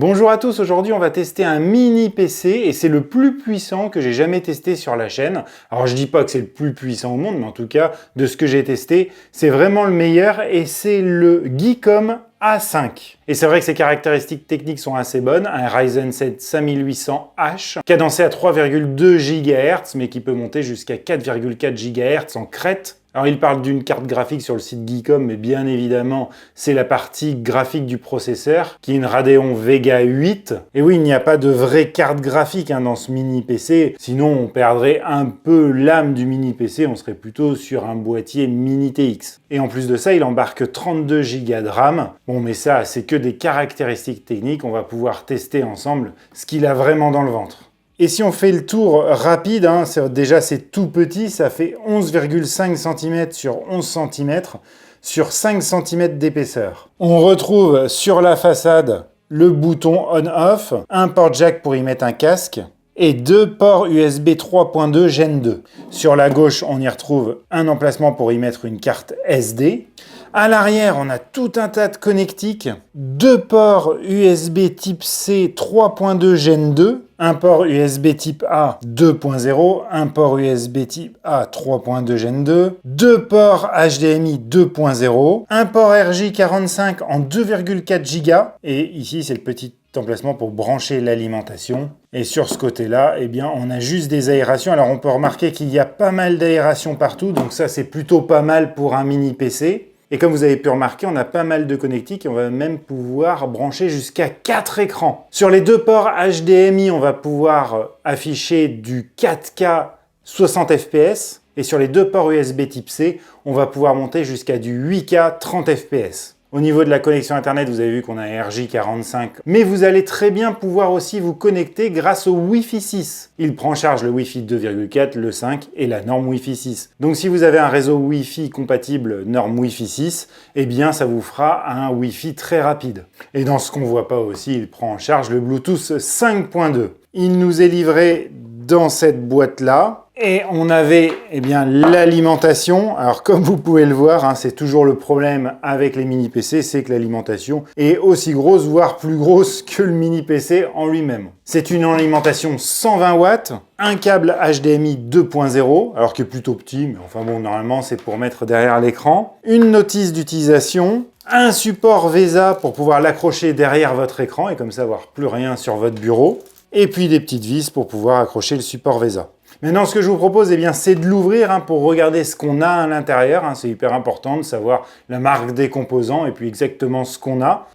Bonjour à tous, aujourd'hui on va tester un mini PC et c'est le plus puissant que j'ai jamais testé sur la chaîne. Alors je dis pas que c'est le plus puissant au monde, mais en tout cas de ce que j'ai testé, c'est vraiment le meilleur et c'est le Geekom A5. Et c'est vrai que ses caractéristiques techniques sont assez bonnes, un Ryzen 7 5800H, cadencé à 3,2 GHz, mais qui peut monter jusqu'à 4,4 GHz en crête. Alors il parle d'une carte graphique sur le site Geekom, mais bien évidemment c'est la partie graphique du processeur, qui est une Radeon Vega 8. Et oui, il n'y a pas de vraie carte graphique dans ce mini PC, sinon on perdrait un peu l'âme du mini PC, on serait plutôt sur un boîtier mini TX. Et en plus de ça, il embarque 32 Go de RAM. Bon, mais ça, c'est que des caractéristiques techniques, on va pouvoir tester ensemble ce qu'il a vraiment dans le ventre. Et si on fait le tour rapide, déjà c'est tout petit, ça fait 11,5 cm sur 11 cm sur 5 cm d'épaisseur. On retrouve sur la façade le bouton on-off, un port jack pour y mettre un casque et deux ports USB 3.2 Gen 2. Sur la gauche, on y retrouve un emplacement pour y mettre une carte SD. À l'arrière, on a tout un tas de connectiques, deux ports USB type C 3.2 Gen 2, un port USB type A 2.0, un port USB type A 3.2 Gen 2, deux ports HDMI 2.0, un port RJ45 en 2,4 Go, et ici c'est le petit emplacement pour brancher l'alimentation. Et sur ce côté-là, on a juste des aérations. Alors on peut remarquer qu'il y a pas mal d'aérations partout, donc ça c'est plutôt pas mal pour un mini PC. Et comme vous avez pu remarquer, on a pas mal de connectiques et on va même pouvoir brancher jusqu'à 4 écrans. Sur les deux ports HDMI, on va pouvoir afficher du 4K 60 fps. Et sur les deux ports USB type C, on va pouvoir monter jusqu'à du 8K 30 fps. Au niveau de la connexion Internet, vous avez vu qu'on a un RJ45, mais vous allez très bien pouvoir aussi vous connecter grâce au Wi-Fi 6. Il prend en charge le Wi-Fi 2,4, le 5 et la norme Wi-Fi 6. Donc si vous avez un réseau Wi-Fi compatible norme Wi-Fi 6, ça vous fera un Wi-Fi très rapide. Et dans ce qu'on voit pas aussi, il prend en charge le Bluetooth 5.2. Il nous est livré dans cette boîte-là. Et on avait l'alimentation. Alors comme vous pouvez le voir, c'est toujours le problème avec les mini PC, c'est que l'alimentation est aussi grosse, voire plus grosse que le mini PC en lui-même. C'est une alimentation 120 watts, un câble HDMI 2.0, alors qui est plutôt petit, mais enfin bon, normalement c'est pour mettre derrière l'écran. Une notice d'utilisation, un support VESA pour pouvoir l'accrocher derrière votre écran et comme ça avoir plus rien sur votre bureau. Et puis des petites vis pour pouvoir accrocher le support VESA. Maintenant, ce que je vous propose, c'est de l'ouvrir pour regarder ce qu'on a à l'intérieur. C'est hyper important de savoir la marque des composants et puis exactement ce qu'on a.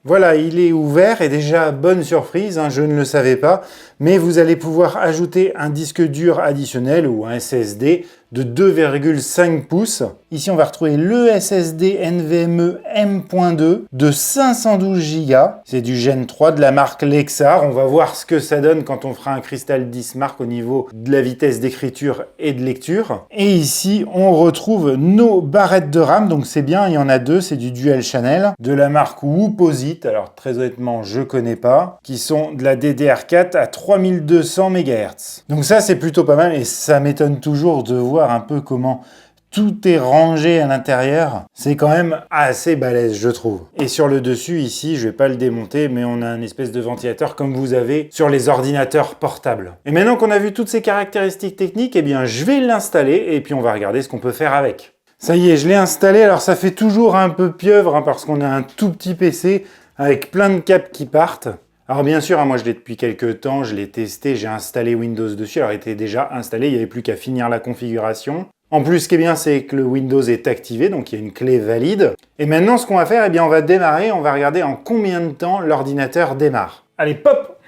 Voilà, il est ouvert et déjà, bonne surprise, je ne le savais pas, mais vous allez pouvoir ajouter un disque dur additionnel ou un SSD de 2,5 pouces. Ici, on va retrouver le SSD NVMe M.2 de 512 Go. C'est du Gen 3 de la marque Lexar. On va voir ce que ça donne quand on fera un Crystal 10 Mark au niveau de la vitesse d'écriture et de lecture. Et ici, on retrouve nos barrettes de RAM. Donc c'est bien, il y en a deux, c'est du Dual Channel de la marque Wooposit. Alors très honnêtement, je connais pas. Qui sont de la DDR4 à 3200 MHz. Donc ça, c'est plutôt pas mal et ça m'étonne toujours de voir un peu comment tout est rangé à l'intérieur. C'est quand même assez balèze, je trouve. Et sur le dessus, ici, je vais pas le démonter, mais on a un espèce de ventilateur comme vous avez sur les ordinateurs portables. Et maintenant qu'on a vu toutes ces caractéristiques techniques, je vais l'installer et puis on va regarder ce qu'on peut faire avec. Ça y est, je l'ai installé. Alors ça fait toujours un peu pieuvre parce qu'on a un tout petit PC avec plein de câbles qui partent. Alors bien sûr, moi je l'ai depuis quelques temps, je l'ai testé, j'ai installé Windows dessus, alors il était déjà installé, il n'y avait plus qu'à finir la configuration. En plus, ce qui est bien, c'est que le Windows est activé, donc il y a une clé valide. Et maintenant, ce qu'on va faire, on va démarrer, on va regarder en combien de temps l'ordinateur démarre. Allez, pop!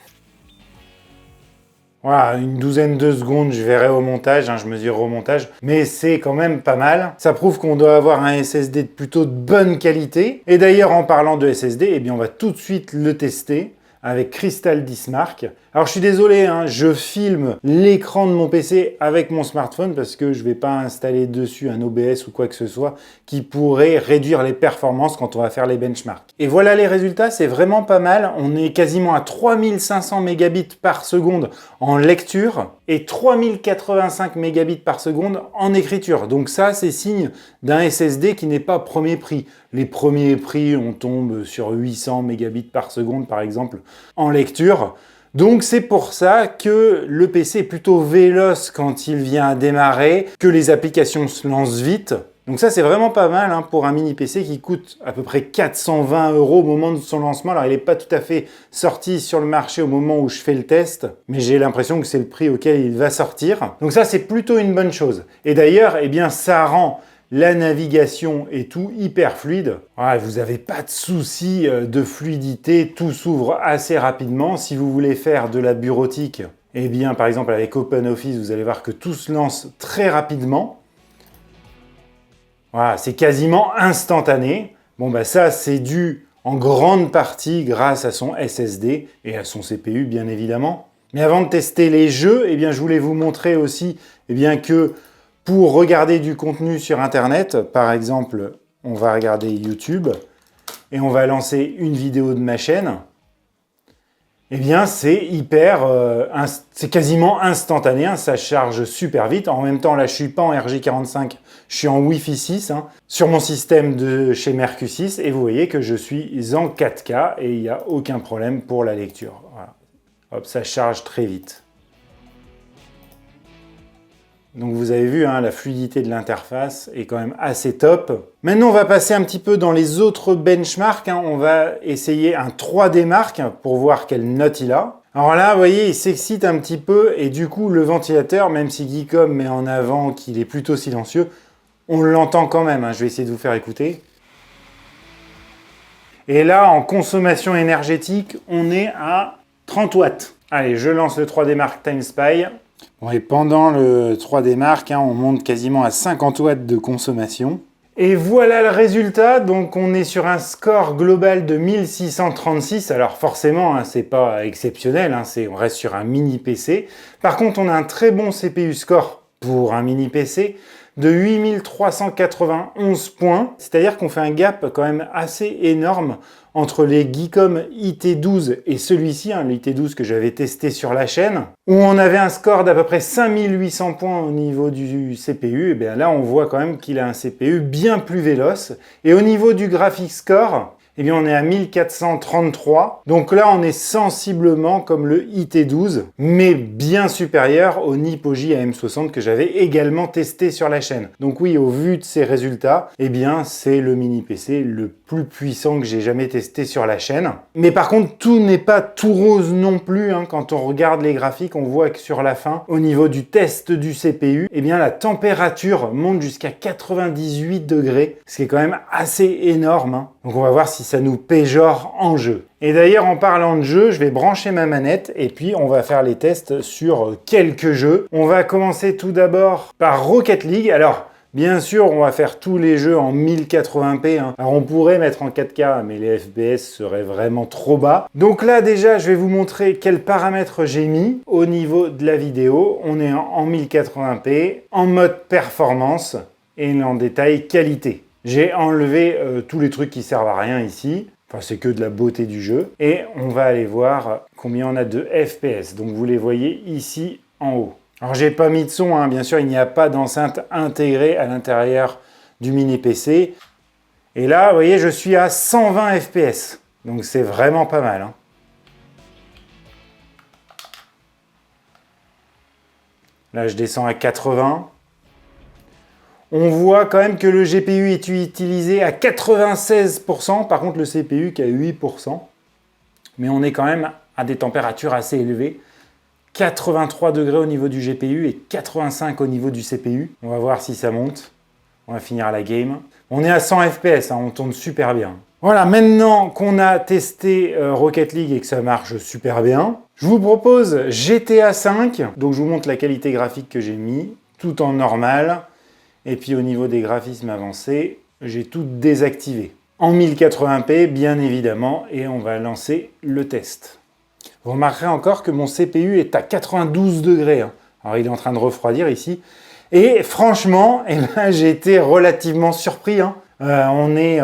Voilà, une douzaine de secondes, je verrai au montage, je mesure au montage, mais c'est quand même pas mal. Ça prouve qu'on doit avoir un SSD plutôt de bonne qualité. Et d'ailleurs, en parlant de SSD, on va tout de suite le tester. avec Crystal Dismark. Alors je suis désolé, hein, je filme l'écran de mon PC avec mon smartphone parce que je ne vais pas installer dessus un OBS ou quoi que ce soit qui pourrait réduire les performances quand on va faire les benchmarks. Et voilà les résultats, c'est vraiment pas mal. On est quasiment à 3500 mégabits par seconde en lecture et 3085 mégabits par seconde en écriture. Donc ça, c'est signe d'un SSD qui n'est pas premier prix. Les premiers prix, on tombe sur 800 mégabits par seconde par exemple en lecture. Donc c'est pour ça que le PC est plutôt véloce quand il vient à démarrer, que les applications se lancent vite. Donc ça c'est vraiment pas mal hein, pour un mini PC qui coûte à peu près 420 € au moment de son lancement. Alors il n'est pas tout à fait sorti sur le marché au moment où je fais le test, mais j'ai l'impression que c'est le prix auquel il va sortir. Donc ça c'est plutôt une bonne chose. Et d'ailleurs, eh bien ça rend la navigation et tout hyper fluide. Ouais, vous n'avez pas de souci de fluidité, tout s'ouvre assez rapidement. Si vous voulez faire de la bureautique, eh bien par exemple avec OpenOffice, vous allez voir que tout se lance très rapidement. Voilà, c'est quasiment instantané. Bon bah ça c'est dû en grande partie grâce à son SSD et à son CPU bien évidemment. Mais avant de tester les jeux, eh bien je voulais vous montrer aussi eh bien que pour regarder du contenu sur Internet, par exemple, on va regarder YouTube et on va lancer une vidéo de ma chaîne, eh bien c'est c'est quasiment instantané, hein, ça charge super vite. En même temps, là je suis pas en RJ45, je suis en Wi-Fi 6 hein, sur mon système de chez Mercusys et vous voyez que je suis en 4K et il n'y a aucun problème pour la lecture. Voilà. Hop, ça charge très vite. Donc vous avez vu, hein, la fluidité de l'interface est quand même assez top. Maintenant, on va passer un petit peu dans les autres benchmarks. Hein. On va essayer un 3D Mark pour voir quelle note il a. Alors là, vous voyez, il s'excite un petit peu et du coup, le ventilateur, même si Geekom met en avant qu'il est plutôt silencieux, on l'entend quand même. Hein. Je vais essayer de vous faire écouter. Et là, en consommation énergétique, on est à 30 watts. Allez, je lance le 3D Mark TimeSpy. Bon, et pendant le 3D Mark, hein, on monte quasiment à 50 watts de consommation. Et voilà le résultat, donc on est sur un score global de 1636, alors forcément, hein, c'est pas exceptionnel, hein, on reste sur un mini PC. Par contre, on a un très bon CPU score pour un mini PC de 8391 points, c'est-à-dire qu'on fait un gap quand même assez énorme entre les Geekom IT12 et celui-ci, hein, le IT12 que j'avais testé sur la chaîne, où on avait un score d'à peu près 5800 points au niveau du CPU, et bien là on voit quand même qu'il a un CPU bien plus véloce. Et au niveau du graphics score, eh bien on est à 1433. Donc là, on est sensiblement comme le IT12, mais bien supérieur au Nippo J AM60 que j'avais également testé sur la chaîne. Donc oui, au vu de ces résultats, eh bien c'est le mini PC le plus puissant que j'ai jamais testé sur la chaîne. Mais par contre, tout n'est pas tout rose non plus. Hein. Quand on regarde les graphiques, on voit que sur la fin, au niveau du test du CPU, eh bien la température monte jusqu'à 98 degrés, ce qui est quand même assez énorme. Hein. Donc on va voir si ça nous péjore en jeu. Et d'ailleurs, en parlant de jeu, je vais brancher ma manette et puis on va faire les tests sur quelques jeux. On va commencer tout d'abord par Rocket League. Alors, bien sûr, on va faire tous les jeux en 1080p. Hein. Alors, on pourrait mettre en 4K, mais les FPS seraient vraiment trop bas. Donc là, déjà, je vais vous montrer quels paramètres j'ai mis au niveau de la vidéo. On est en 1080p, en mode performance et en détail qualité. J'ai enlevé tous les trucs qui servent à rien ici. Enfin, c'est que de la beauté du jeu. Et on va aller voir combien on a de FPS. Donc, vous les voyez ici en haut. Alors, j'ai pas mis de son, hein. Bien sûr, il n'y a pas d'enceinte intégrée à l'intérieur du mini PC. Et là, vous voyez, je suis à 120 FPS. Donc, c'est vraiment pas mal. Hein. Là, je descends à 80. On voit quand même que le GPU est utilisé à 96%, par contre le CPU qu'à 8%. Mais on est quand même à des températures assez élevées. 83 degrés au niveau du GPU et 85 au niveau du CPU. On va voir si ça monte. On va finir la game. On est à 100 FPS, hein, on tourne super bien. Voilà, maintenant qu'on a testé Rocket League et que ça marche super bien, je vous propose GTA V. Donc je vous montre la qualité graphique que j'ai mis, tout en normal. Et puis au niveau des graphismes avancés, j'ai tout désactivé. En 1080p, bien évidemment, et on va lancer le test. Vous remarquerez encore que mon CPU est à 92 degrés. Hein. Alors il est en train de refroidir ici. Et franchement, j'ai été relativement surpris. Hein. On est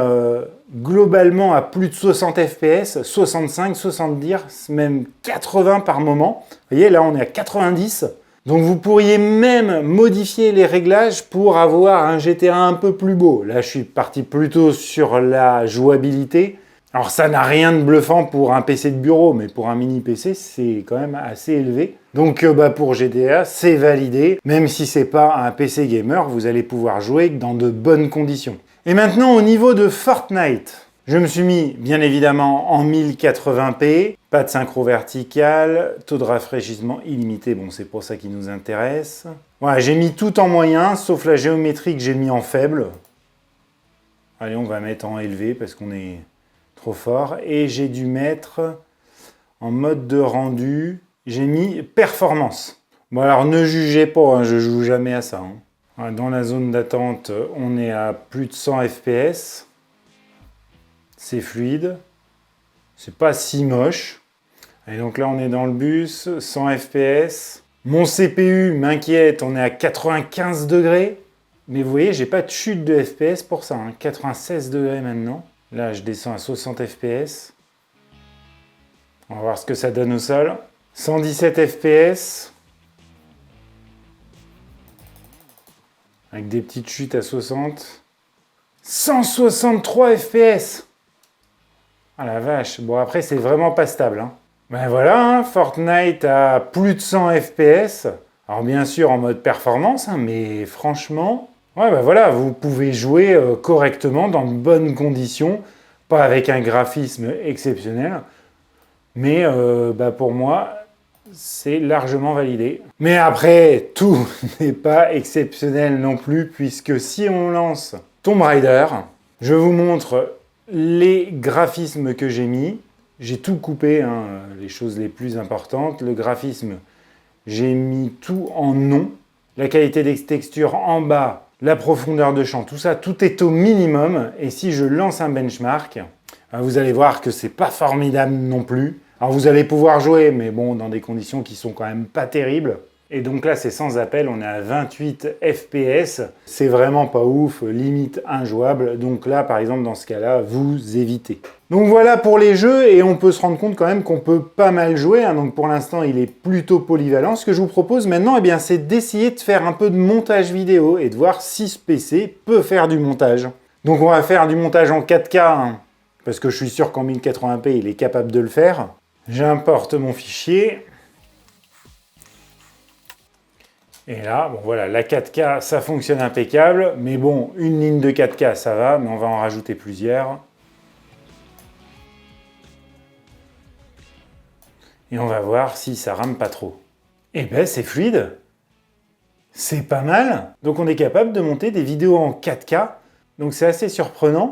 globalement à plus de 60 fps, 65, 70, même 80 par moment. Vous voyez, là on est à 90. Donc vous pourriez même modifier les réglages pour avoir un GTA un peu plus beau. Là je suis parti plutôt sur la jouabilité. Alors ça n'a rien de bluffant pour un PC de bureau, mais pour un mini PC c'est quand même assez élevé. Donc pour GTA c'est validé. Même si c'est pas un PC gamer, vous allez pouvoir jouer dans de bonnes conditions. Et maintenant au niveau de Fortnite. Je me suis mis bien évidemment en 1080p, pas de synchro vertical, taux de rafraîchissement illimité, bon c'est pour ça qui nous intéresse. Voilà, j'ai mis tout en moyen, sauf la géométrie que j'ai mis en faible. Allez, on va mettre en élevé parce qu'on est trop fort. Et j'ai dû mettre en mode de rendu, j'ai mis performance. Bon alors ne jugez pas, hein, je joue jamais à ça. Hein. Voilà, dans la zone d'attente, on est à plus de 100 fps. C'est fluide, c'est pas si moche. Et donc là on est dans le bus, 100 fps. Mon CPU m'inquiète, on est à 95 degrés. Mais vous voyez, j'ai pas de chute de fps pour ça, hein. 96 degrés maintenant. Là je descends à 60 fps. On va voir ce que ça donne au sol. 117 fps. Avec des petites chutes à 60. 163 fps. Ah la vache, bon après c'est vraiment pas stable. Hein. Ben voilà, hein, Fortnite à plus de 100 fps. Alors bien sûr en mode performance, hein, mais franchement, ouais ben voilà, vous pouvez jouer correctement dans de bonnes conditions, pas avec un graphisme exceptionnel, mais pour moi c'est largement validé. Mais après, tout n'est pas exceptionnel non plus, puisque si on lance Tomb Raider, je vous montre les graphismes que j'ai mis, j'ai tout coupé, hein, les choses les plus importantes. Le graphisme, j'ai mis tout en non. La qualité des textures en bas, la profondeur de champ, tout ça, tout est au minimum. Et si je lance un benchmark, vous allez voir que c'est pas formidable non plus. Alors vous allez pouvoir jouer, mais bon, dans des conditions qui sont quand même pas terribles. Et donc là, c'est sans appel, on est à 28 fps. C'est vraiment pas ouf, limite injouable. Donc là, par exemple, dans ce cas-là, vous évitez. Donc voilà pour les jeux, et on peut se rendre compte quand même qu'on peut pas mal jouer. Hein. Donc pour l'instant, il est plutôt polyvalent. Ce que je vous propose maintenant, c'est d'essayer de faire un peu de montage vidéo et de voir si ce PC peut faire du montage. Donc on va faire du montage en 4K, hein, parce que je suis sûr qu'en 1080p, il est capable de le faire. J'importe mon fichier. Et là, bon voilà, la 4K, ça fonctionne impeccable. Mais bon, une ligne de 4K, ça va, mais on va en rajouter plusieurs. Et on va voir si ça rame pas trop. Eh ben, c'est fluide. C'est pas mal. Donc on est capable de monter des vidéos en 4K. Donc c'est assez surprenant.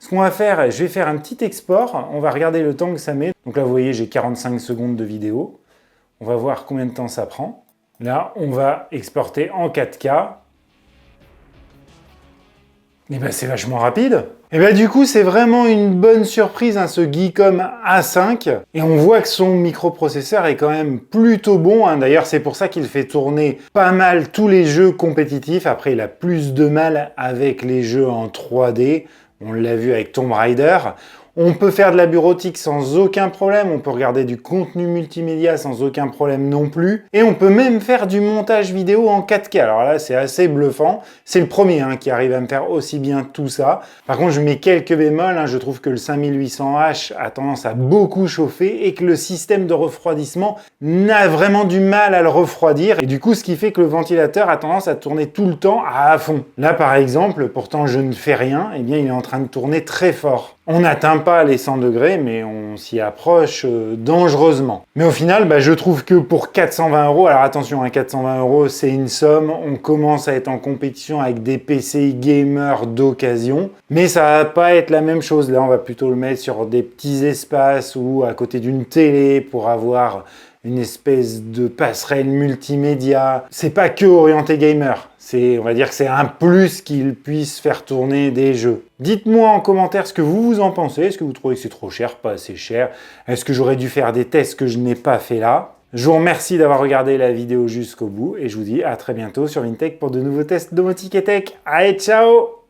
Ce qu'on va faire, je vais faire un petit export. On va regarder le temps que ça met. Donc là, vous voyez, j'ai 45 secondes de vidéo. On va voir combien de temps ça prend. Là, on va exporter en 4K. Et ben c'est vachement rapide. Et ben du coup, c'est vraiment une bonne surprise, hein, ce Geekom A5. Et on voit que son microprocesseur est quand même plutôt bon. Hein. D'ailleurs, c'est pour ça qu'il fait tourner pas mal tous les jeux compétitifs. Après, il a plus de mal avec les jeux en 3D. On l'a vu avec Tomb Raider. On peut faire de la bureautique sans aucun problème, on peut regarder du contenu multimédia sans aucun problème non plus, et on peut même faire du montage vidéo en 4K. Alors là, c'est assez bluffant. C'est le premier qui arrive à me faire aussi bien tout ça. Par contre, je mets quelques bémols. Je trouve que le 5800H a tendance à beaucoup chauffer et que le système de refroidissement n'a vraiment du mal à le refroidir. Et du coup, ce qui fait que le ventilateur a tendance à tourner tout le temps à fond. Là, par exemple, pourtant je ne fais rien, il est en train de tourner très fort. On n'atteint pas les 100 degrés, mais on s'y approche dangereusement. Mais au final, je trouve que pour 420 €, alors attention, 420 €, c'est une somme. On commence à être en compétition avec des PC gamers d'occasion. Mais ça va pas être la même chose. Là, on va plutôt le mettre sur des petits espaces ou à côté d'une télé pour avoir une espèce de passerelle multimédia. C'est pas que orienté gamer. On va dire que c'est un plus qu'il puisse faire tourner des jeux. Dites-moi en commentaire ce que vous en pensez. Est-ce que vous trouvez que c'est trop cher, pas assez cher? Est-ce que j'aurais dû faire des tests que je n'ai pas fait là? Je vous remercie d'avoir regardé la vidéo jusqu'au bout et je vous dis à très bientôt sur Vintech pour de nouveaux tests domotique et tech. Allez, ciao!